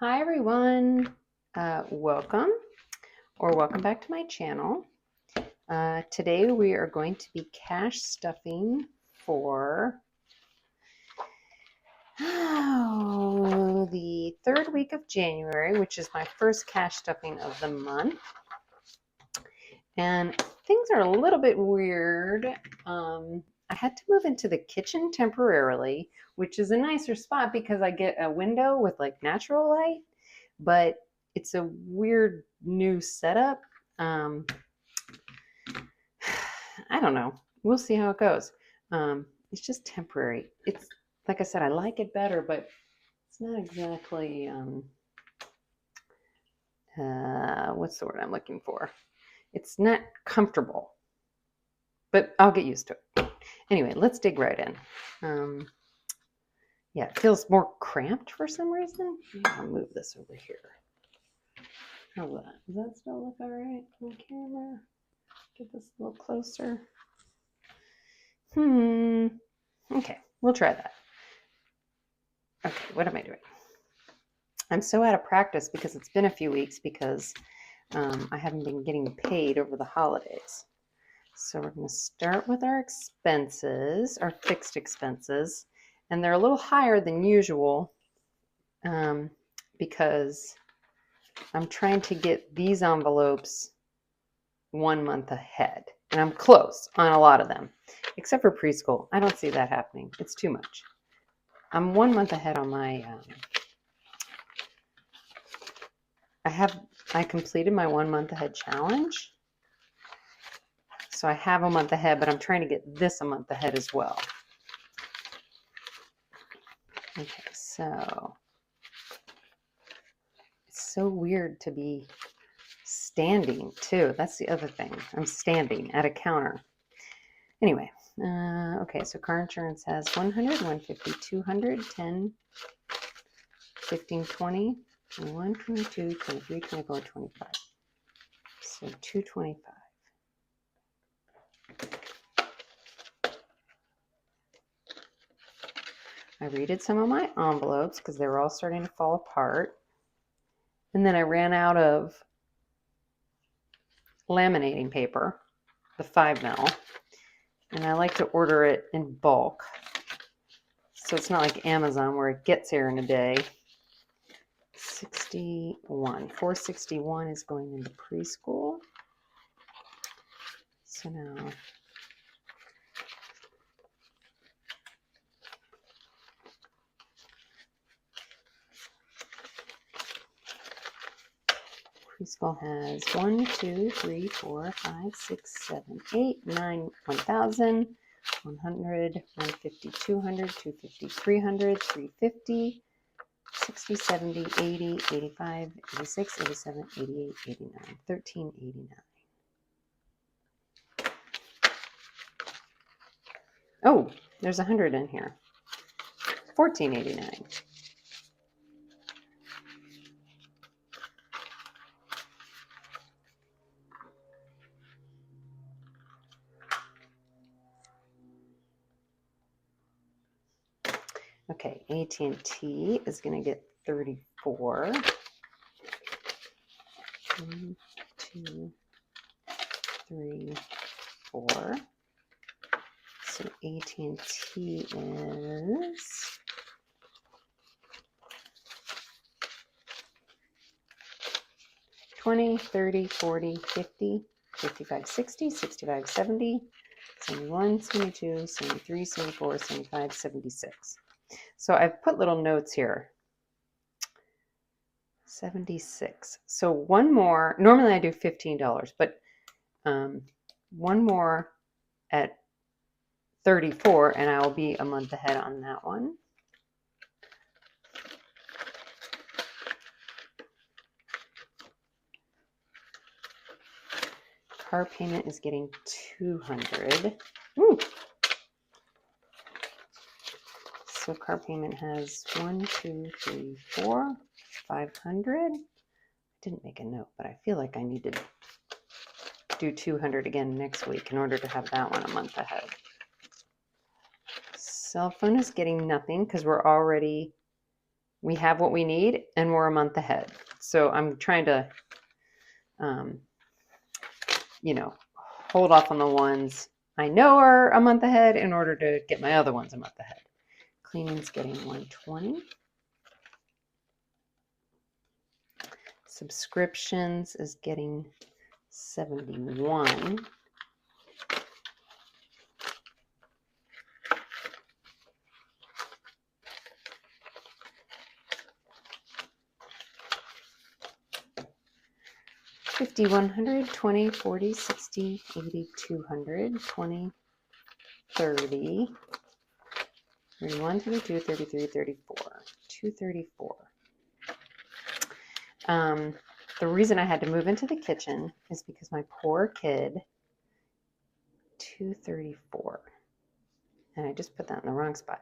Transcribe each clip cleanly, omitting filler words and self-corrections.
Hi everyone, welcome back to my channel. Today we are going to be cash stuffing for the third week of January, which is my first cash stuffing of the month. And things are a little bit weird. I had to move into the kitchen temporarily, which is a nicer spot because I get a window with like natural light, but it's a weird new setup. I don't know. We'll see how it goes. It's just temporary. It's like I said, I like it better, but it's not exactly what's the word I'm looking for? It's not comfortable, but I'll get used to it. Anyway, let's dig right in. Yeah, it feels more cramped for some reason. I'll move this over here. How's that? Does that still look all right on the camera? Get this a little closer. Okay, we'll try that. Okay, what am I doing? I'm so out of practice because it's been a few weeks because I haven't been getting paid over the holidays. So we're going to start with our expenses, our fixed expenses, and they're a little higher than usual because I'm trying to get these envelopes 1 month ahead. And I'm close on a lot of them, except for preschool. I don't see that happening. It's too much. I'm 1 month ahead on my, I completed my 1 month ahead challenge. So I have a month ahead, but I'm trying to get this a month ahead as well. Okay, so it's so weird to be standing too. That's the other thing. I'm standing at a counter. Anyway, okay, so car insurance has 100, 150, 200, 10, 15, 20, 21, 22, 23, 24, 25. So 225. I redid some of my envelopes because they were all starting to fall apart. And then I ran out of laminating paper, the 5 mil, and I like to order it in bulk. So it's not like Amazon where it gets here in a day. 461 is going into preschool. So now preschool has 1, 2, 3, 4, 5, 6, 7, 8, 9, 1,000, 100, 150, 200, 250, 300, 350, 60, 70, 80, 85, 86, 87, 88, 89, 1389. Oh, there's 100 in here. 1489. Okay, AT&T is going to get 34. 1, 2, 3, 4. So AT&T is 20, 30, 40, 50, 55, 60, 65, 70, 71, 72, 73, 74, 75, 76. So I've put little notes here. 76. So one more, normally I do $15, but one more at 34 and I will be a month ahead on that one. Car payment is getting 200. Ooh. So car payment has 1, 2, 3, 4, 500. I didn't make a note, but I feel like I need to do 200 again next week in order to have that one a month ahead. Cell phone is getting nothing because we're already we have what we need and we're a month ahead. So I'm trying to, you know, hold off on the ones I know are a month ahead in order to get my other ones a month ahead. Cleaning's getting 120. Subscriptions is getting 71. $50, $100, $20, $40, $60, $80, $200, $20, $30, $31, $32, $33, $34, $234. The reason I had to move into the kitchen is because my poor kid, $234, and I just put that in the wrong spot.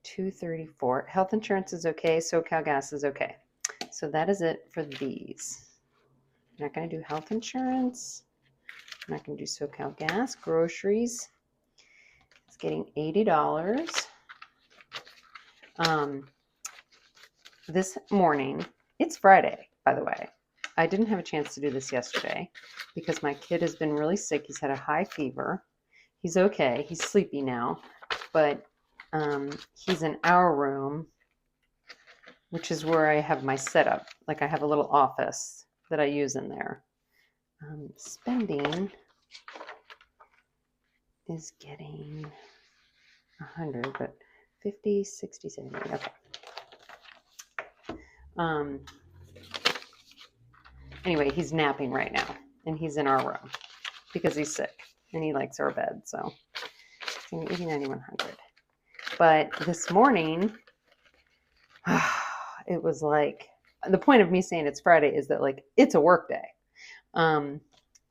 $234. Health insurance is okay. SoCal gas is okay. So that is it for these. I'm not going to do health insurance. I'm not going to do SoCal gas. Groceries. It's getting $80. This morning, it's Friday, by the way. I didn't have a chance to do this yesterday because my kid has been really sick. He's had a high fever. He's okay. He's sleepy now, but he's in our room, which is where I have my setup. Like I have a little office that I use in there. Spending is getting 100, but 50, 60, 70. Okay. Anyway, he's napping right now, and he's in our room because he's sick, and he likes our bed, so it's going to be 80, 90, 100. But this morning, it was like, the point of me saying it's Friday is that, like, it's a work day.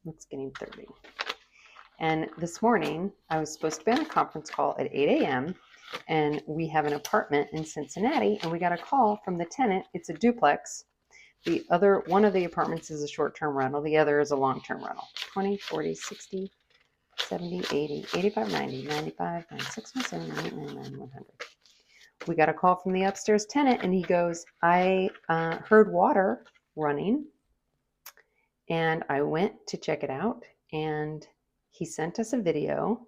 It's getting 30. And this morning, I was supposed to be on a conference call at 8 a.m., and we have an apartment in Cincinnati, and we got a call from the tenant. It's a duplex. The other, one of the apartments is a short-term rental. The other is a long-term rental. 20, 40, 60, 70, 80, 85, 90, 95, 96, 97, 98, 99, 100. We got a call from the upstairs tenant, and he goes, I heard water running, and I went to check it out, and he sent us a video,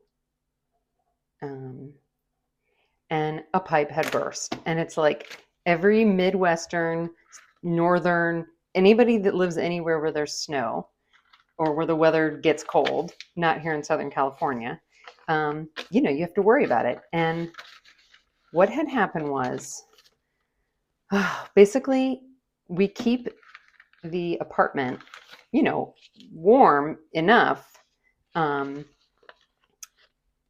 and a pipe had burst. And it's like every Midwestern, Northern, anybody that lives anywhere where there's snow or where the weather gets cold, not here in Southern California, you have to worry about it. And what had happened was, basically, we keep the apartment, warm enough.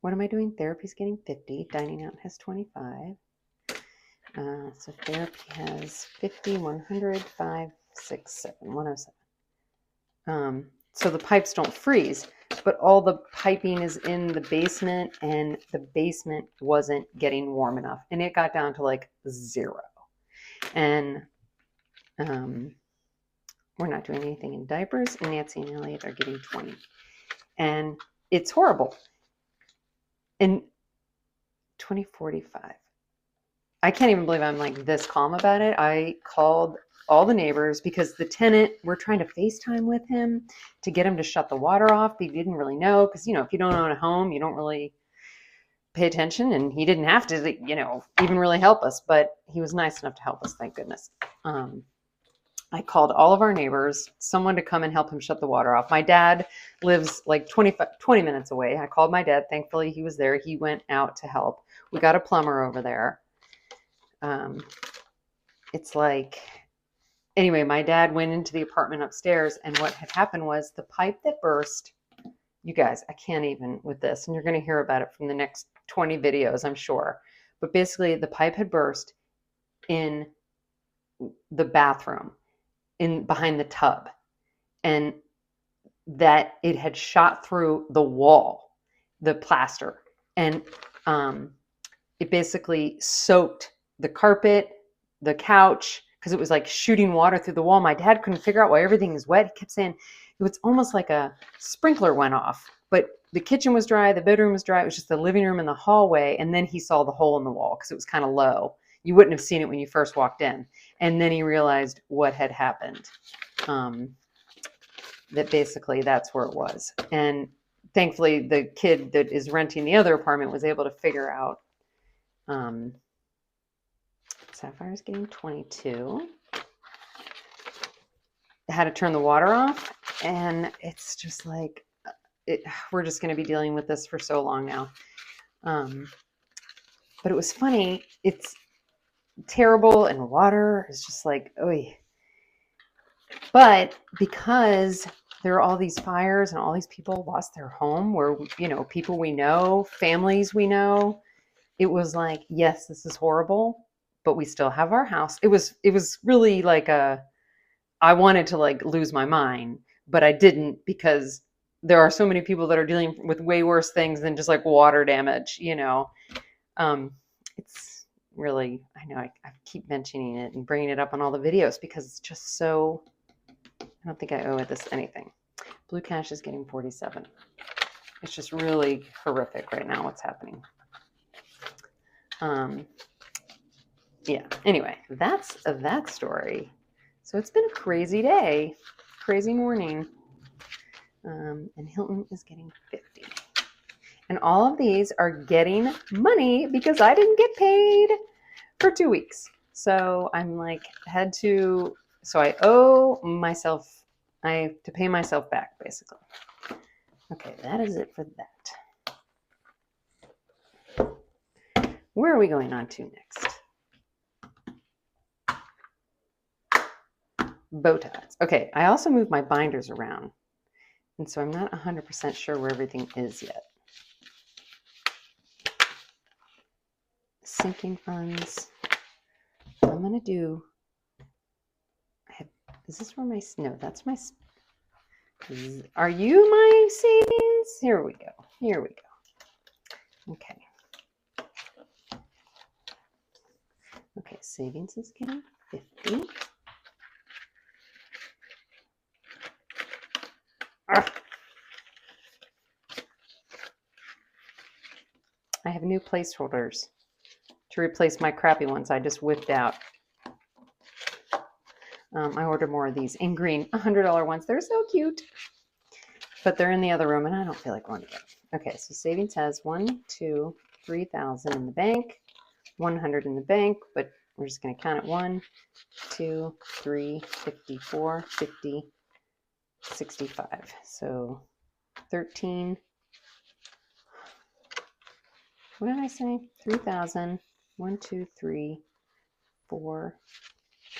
What am I doing? Therapy's getting 50. Dining out has 25. So therapy has 50, 100, 5, 6, 7, 107. So the pipes don't freeze, but all the piping is in the basement, and the basement wasn't getting warm enough. And it got down to like 0. And we're not doing anything in diapers, and Nancy and Elliot are getting 20. And it's horrible. And 2045. I can't even believe I'm like this calm about it. I called all the neighbors because the tenant, we're trying to FaceTime with him to get him to shut the water off. But he didn't really know because, if you don't own a home, you don't really pay attention. And he didn't have to, even really help us. But he was nice enough to help us, thank goodness. I called all of our neighbors, someone to come and help him shut the water off. My dad lives like 20 minutes away. I called my dad. Thankfully, he was there. He went out to help. We got a plumber over there. It's like, anyway, my dad went into the apartment upstairs, and what had happened was the pipe that burst. You guys, I can't even with this, and you're going to hear about it from the next 20 videos, I'm sure. But basically, the pipe had burst in the bathroom, behind the tub, and that it had shot through the wall, the plaster, and it basically soaked the carpet, the couch, because it was like shooting water through the wall. My dad couldn't figure out why everything is wet. He kept saying it was almost like a sprinkler went off, but the kitchen was dry, the bedroom was dry. It was just the living room and the hallway, and then he saw the hole in the wall because it was kind of low. you wouldn't have seen it when you first walked in. And then he realized what had happened. That basically that's where it was. And thankfully, the kid that is renting the other apartment was able to figure out. Sapphire's getting 22. How to turn the water off. And it's just like, we're just going to be dealing with this for so long now. But it was funny. It's terrible, and water is just like, oy. But because there are all these fires and all these people lost their home, where, you know, people we know, families we know, it was like, yes, this is horrible, but we still have our house. It was really like I wanted to like lose my mind, but I didn't, because there are so many people that are dealing with way worse things than just like water damage, you know. It's really, I know I keep mentioning it and bringing it up on all the videos because it's just so, I don't think I owe it this anything. Blue Cash is getting 47. It's just really horrific right now what's happening. Yeah, anyway, that's that story. So it's been a crazy day, crazy morning. And Hilton is getting 50. And all of these are getting money because I didn't get paid for 2 weeks. So I'm like, so I owe myself, I have to pay myself back, basically. Okay, that is it for that. Where are we going on to next? Bow ties. Okay, I also moved my binders around. And so I'm not 100% sure where everything is yet. Sinking funds. I'm going to do, is this where my, no, that's my, are you my savings? Here we go. Here we go. Okay. Okay, savings is getting 50. I have new placeholders to replace my crappy ones I just whipped out. I ordered more of these in green, $100 ones. They're so cute, but they're in the other room and I don't feel like going to get them. Okay, so savings has 3,000 in the bank, 100 in the bank, but we're just going to count it 1, 2, 3, 54, 50, 65. So 13. What did I say? 3,000. 1, 2, 3, 4.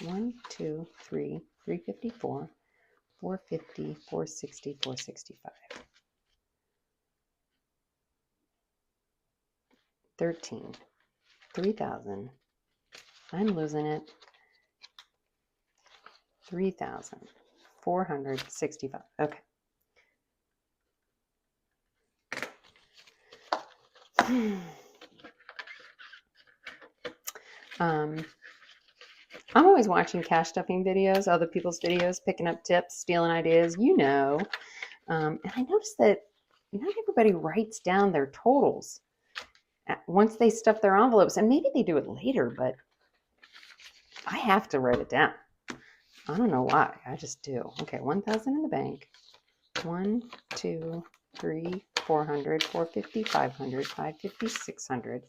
1, 2, 3, 354, 450, 460, 465. 13, 3,000. I'm losing it. 3,465. Okay. I'm always watching cash stuffing videos, other people's videos, picking up tips, stealing ideas, you know. And I noticed that not everybody writes down their totals once they stuff their envelopes. And maybe they do it later, but I have to write it down. I don't know why. I just do. Okay, 1,000 in the bank. 1, 2, 3, 400, 450, 500, 550, 600,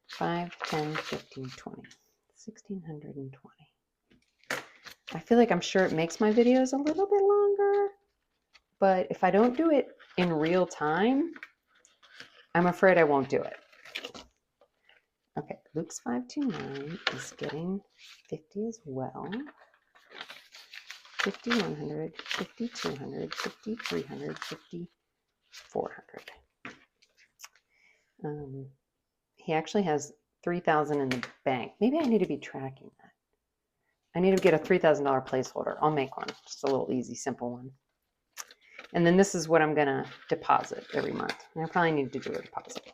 5, 10, 15, 20. 1,620. I feel like I'm sure it makes my videos a little bit longer, but if I don't do it in real time, I'm afraid I won't do it. Okay, Luke's 529 is getting 50 as well. 50, 100, 50, 200, 50, 300, 50, 400. He actually has 3,000 in the bank. Maybe I need to be tracking that. I need to get a $3,000 placeholder. I'll make one, just a little easy, simple one. And then this is what I'm gonna deposit every month. And I probably need to do a deposit.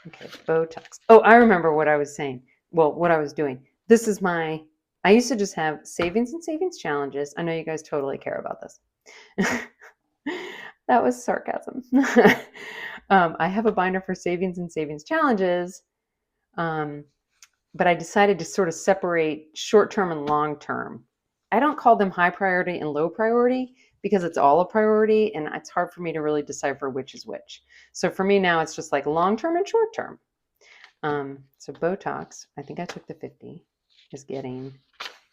Okay, Botox. Oh, I remember what I was saying. Well, what I was doing. This is I used to just have savings and savings challenges. I know you guys totally care about this. That was sarcasm. I have a binder for savings and savings challenges. but I decided to sort of separate short-term and long-term. I don't call them high priority and low priority because it's all a priority and it's hard for me to really decipher which is which. So for me now, it's just like long-term and short-term. So Botox, I think I took the 50, is getting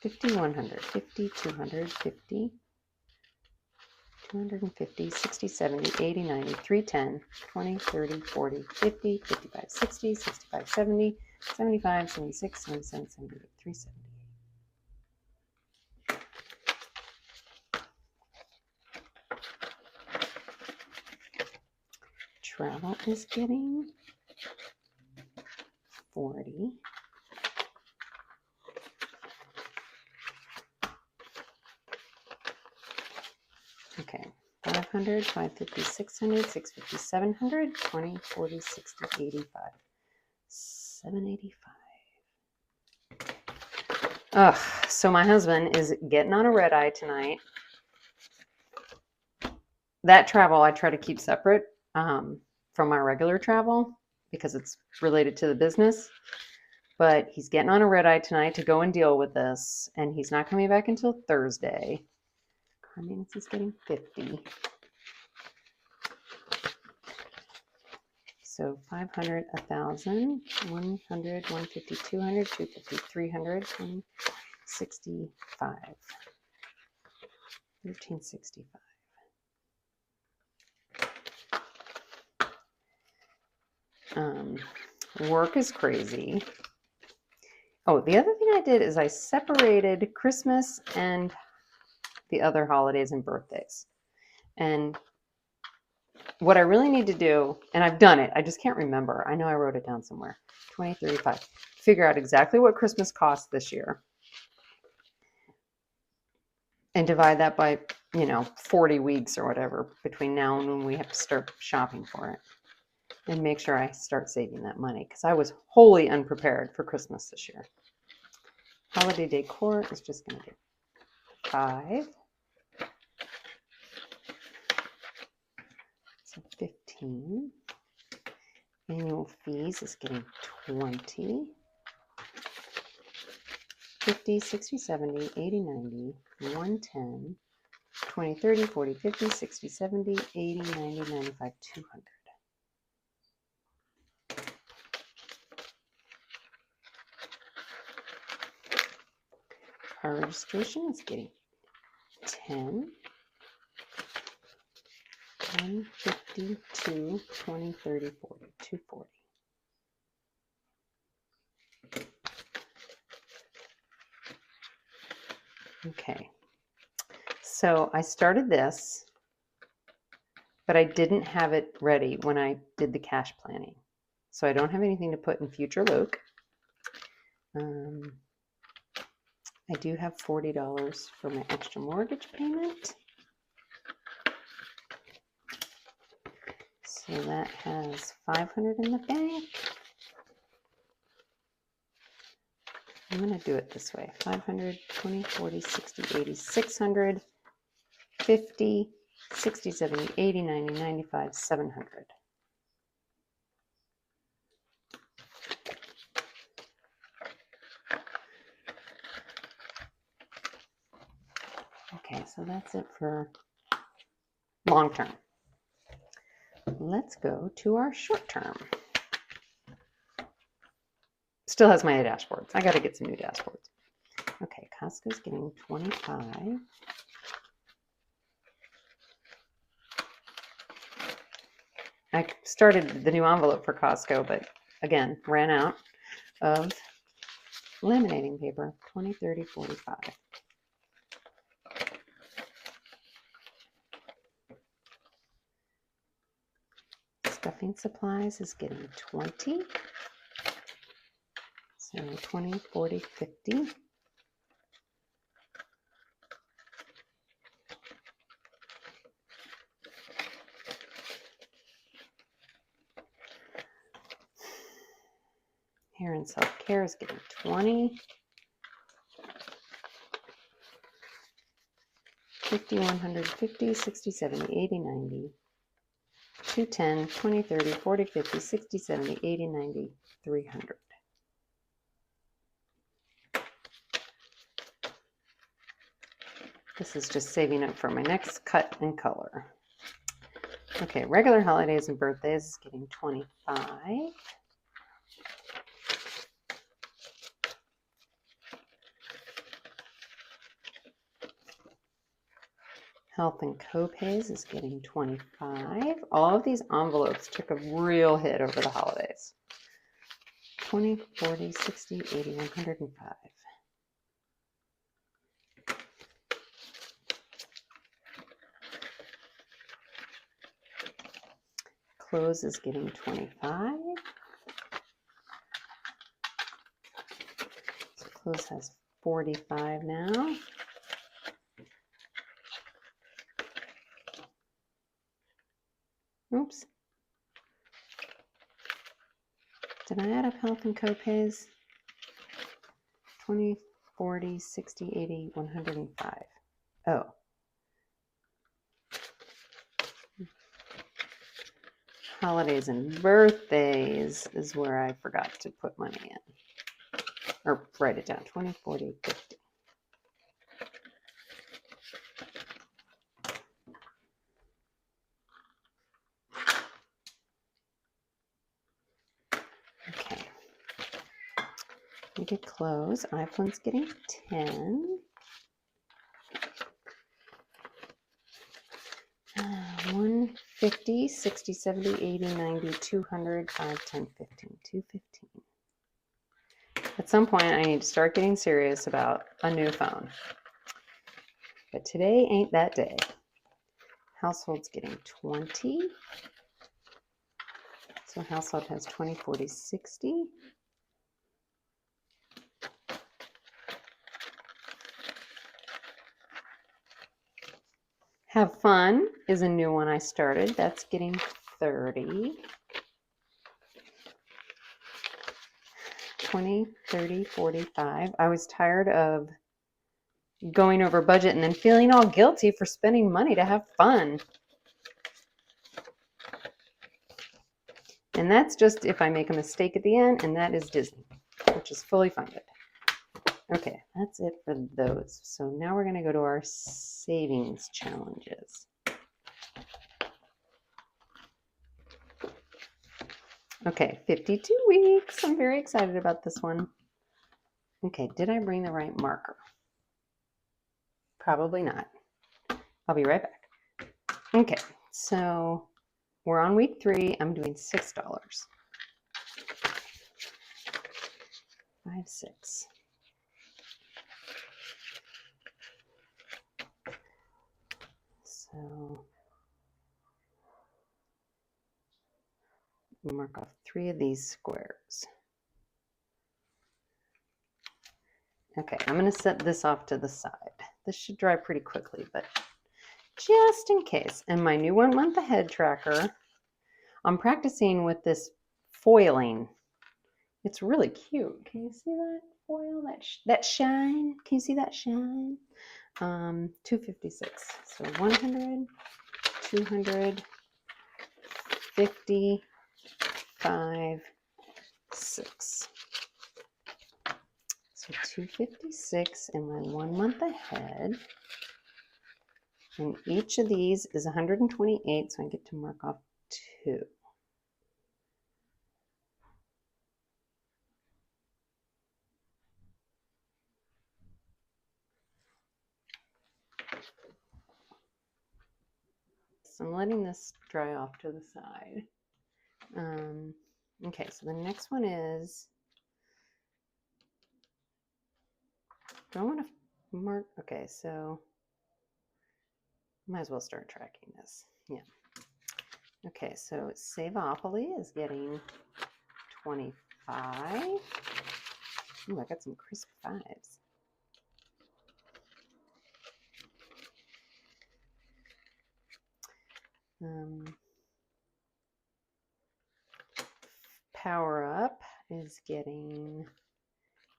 50, 100, 50, 200, 50, 250, 60, 70, 80, 90, 310, 20, 30, 40, 50, 55, 60, 65, 70, 75, 76, 77, 78, 378. Travel is getting 40. Okay, 500, 550, 600, 650, 700, 20, 40, 60, 85, 785. Ugh, so my husband is getting on a red eye tonight. That travel I try to keep separate from my regular travel because it's related to the business. But he's getting on a red eye tonight to go and deal with this, and he's not coming back until Thursday. Car maintenance is getting 50. So 500, 1,000, 100, 150, 200, 250, 300, 165, 1365. Work is crazy. Oh, the other thing I did is I separated Christmas and the other holidays and birthdays. And what I really need to do, and I've done it, I just can't remember. I know I wrote it down somewhere. 2035. Figure out exactly what Christmas costs this year. And divide that by, 40 weeks or whatever between now and when we have to start shopping for it. And make sure I start saving that money because I was wholly unprepared for Christmas this year. Holiday decor is just going to do 5. So 15. Annual fees is getting 20. 50, 60, 70, 80, 90, 110, 20, 30, 40, 50, 60, 70, 80, 90, 95, 200. Car registration is getting 10, 10, 50, 2, 20, 30, 40, 240. Okay, so I started this, but I didn't have it ready when I did the cash planning. So I don't have anything to put in future Luke. I do have $40 for my extra mortgage payment. So that has 500 in the bank. I'm going to do it this way. 500, 20, 40, 60, 80, 600, 50, 60, 70, 80, 90, 95, 700. Okay, so that's it for long term. Let's go to our short term. Still has my dashboards. I got to get some new dashboards. Okay, Costco's getting 25. I started the new envelope for Costco, but again, ran out of laminating paper. 20, 30, 45. Stuffing supplies is getting 20. So 20, 40, 50. Hair and self-care is getting 20. 50, 100, 50, 60, 70, 80, 90. 210, 20, 30, 40, 50, 60, 70, 80, 90, 300. This is just saving up for my next cut and color. Okay, regular holidays and birthdays is getting 25. Health and copays is getting 25. All of these envelopes took a real hit over the holidays. 20, 40, 60, 80, 105. Clothes is getting 25. So clothes has 45 now. Oops. Did I add up health and copays? 20, 40, 60, 80, 105. Oh. Holidays and birthdays is where I forgot to put money in. Or write it down. 20, 40, 50. Okay. We did close. iPhone's getting 10. 150, 60, 70, 80, 90, 200, 5, 10, 15, 215. At some point, I need to start getting serious about a new phone. But today ain't that day. Household's getting 20. So household has 20, 40, 60. Have fun is a new one I started. That's getting 30. 20, 30, 45. I was tired of going over budget and then feeling all guilty for spending money to have fun. And that's just if I make a mistake at the end, and that is Disney, which is fully funded. Okay, that's it for those. So now we're going to go to our savings challenges. Okay, 52 weeks. I'm very excited about this one. Okay, did I bring the right marker? Probably not. I'll be right back. Okay, so we're on week 3. I'm doing $6. 5, 6. So mark off 3 of these squares. Okay, I'm going to set this off to the side. This should dry pretty quickly, but just in case. And my new 1 month ahead tracker, I'm practicing with this foiling. It's really cute. Can you see that foil, that shine? Can you see that shine? 256. So 100, 200, 50, 5, 6. So 256 and my 1 month ahead. And each of these is 128, so I get to mark off 2. So I'm letting this dry off to the side. Okay, so the next one is, do I want to mark? Okay, so might as well start tracking this. Yeah. Okay, so Savopoly is getting 25. Ooh, I got some crisp 5s. Power Up is getting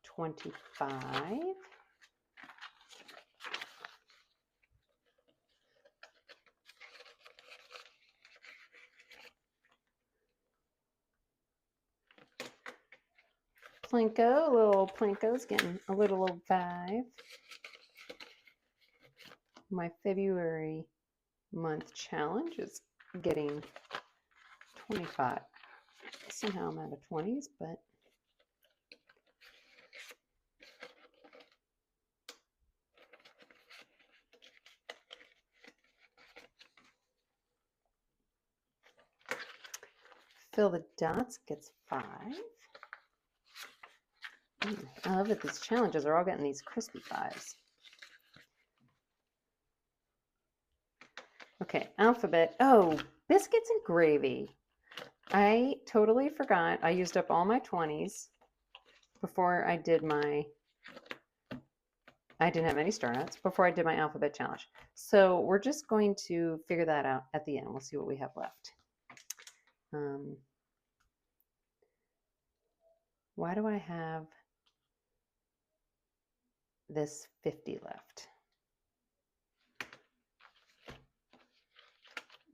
25. Plinko, little Plinko's getting a little old 5. My February month challenge is getting 25. Somehow I'm out of 20s, but fill the dots gets 5. I love that these challenges are all getting these crispy 5s. Okay, alphabet. Oh, biscuits and gravy. I totally forgot. I used up all my 20s before I did my, I didn't have any star nuts before I did my alphabet challenge. So we're just going to figure that out at the end. We'll see what we have left. Why do I have this 50 left?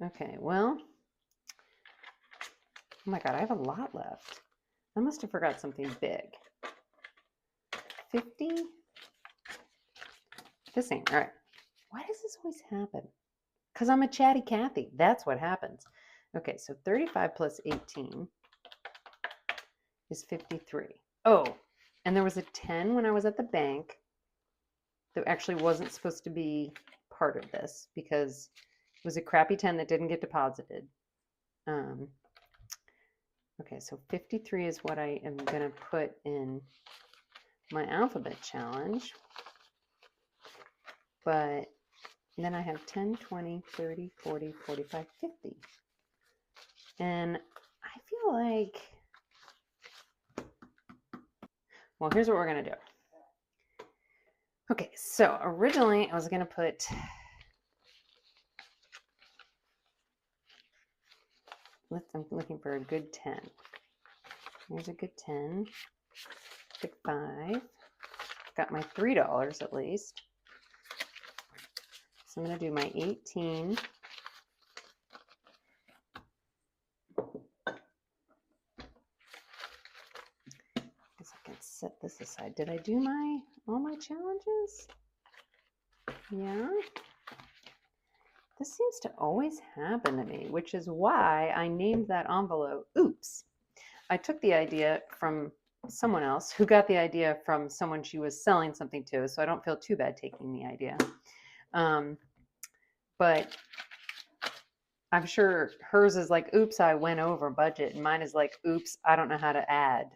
Okay, well, oh my God, I have a lot left. I must have forgot something big. 50? This ain't right. Why does this always happen? Because I'm a chatty Cathy. That's what happens. Okay, so 35 plus 18 is 53. Oh, and there was a 10 when I was at the bank that actually wasn't supposed to be part of this because it was a crappy 10 that didn't get deposited. Okay, so 53 is what I am going to put in my alphabet challenge. But then I have 10, 20, 30, 40, 45, 50. And I feel like, well, here's what we're going to do. Okay, so originally I was going to put, I'm looking for a good 10. Here's a good 10. Pick 5. Got my $3 at least. So I'm going to do my 18. Guess I can set this aside. Did I do all my challenges? Yeah. This seems to always happen to me, which is why I named that envelope Oops. I took the idea from someone else who got the idea from someone she was selling something to, so I don't feel too bad taking the idea. But I'm sure hers is like, oops, I went over budget, and mine is like, oops, I don't know how to add.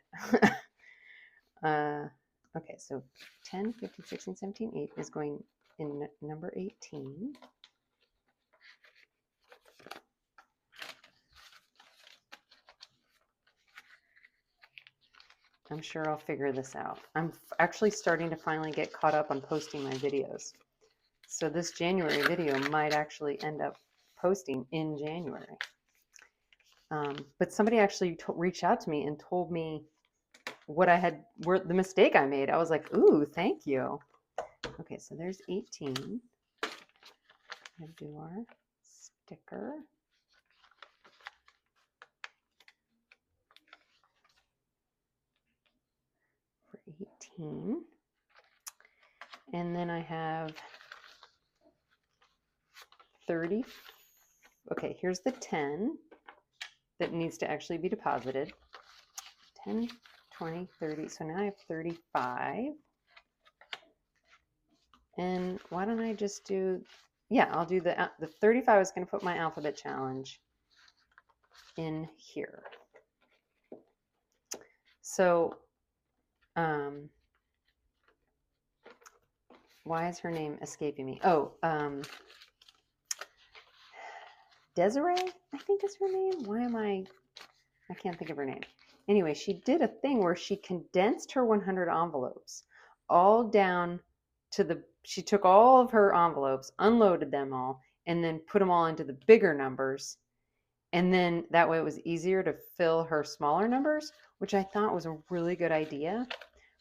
Okay, so 10, 15, 16, 17, 8 is going in number 18. I'm sure I'll figure this out. I'm actually starting to finally get caught up on posting my videos. So this January video might actually end up posting in January. But somebody actually reached out to me and told me what the mistake I made. I was like, ooh, thank you. Okay, so there's 18. We'll do our sticker. For 18. And then I have 30. Okay, here's the 10 that needs to actually be deposited. 10, 20, 30. So now I have 35. And why don't I just do, yeah, I'll do the 35 is going to put my alphabet challenge in here. So, why is her name escaping me? Oh, Desiree, I think is her name. I can't think of her name. Anyway, she did a thing where she condensed her 100 envelopes all down to she took all of her envelopes, unloaded them all, and then put them all into the bigger numbers. And then that way it was easier to fill her smaller numbers, which I thought was a really good idea.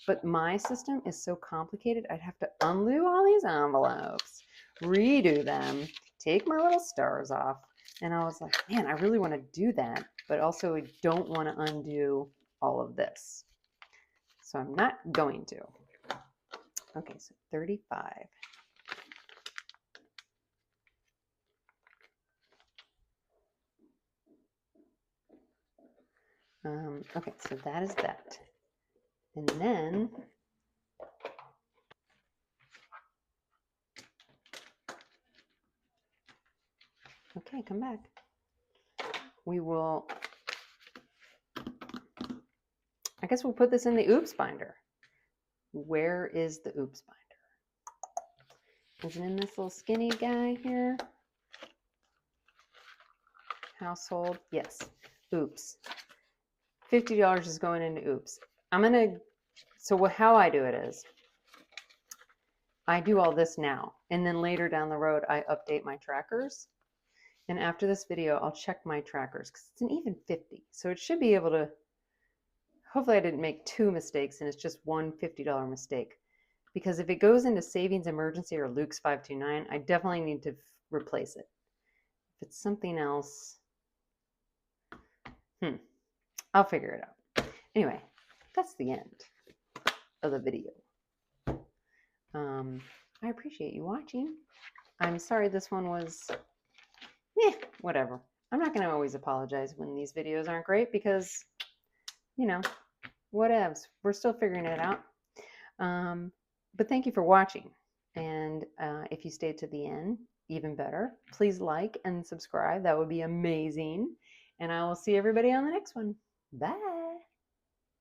But my system is so complicated, I'd have to undo all these envelopes, redo them, take my little stars off. And I was like, man, I really want to do that, but also I don't want to undo all of this. So I'm not going to. Okay, so 35. Okay, so that is that. And then okay, come back. We will, I guess we'll put this in the oops binder. Where is the oops binder? Is it in this little skinny guy here? Household, yes. Oops. $50 is going into oops. So how I do it is, I do all this now, and then later down the road, I update my trackers. And after this video, I'll check my trackers because it's an even 50. So it should be able to, hopefully I didn't make 2 mistakes and it's just one $50 mistake. Because if it goes into savings emergency or Luke's 529, I definitely need to replace it. If it's something else, I'll figure it out. Anyway, that's the end of the video. I appreciate you watching. I'm sorry this one was, whatever. I'm not going to always apologize when these videos aren't great because, you know, whatevs. We're still figuring it out. But thank you for watching. And if you stayed to the end, even better. Please like and subscribe. That would be amazing. And I will see everybody on the next one. Bye.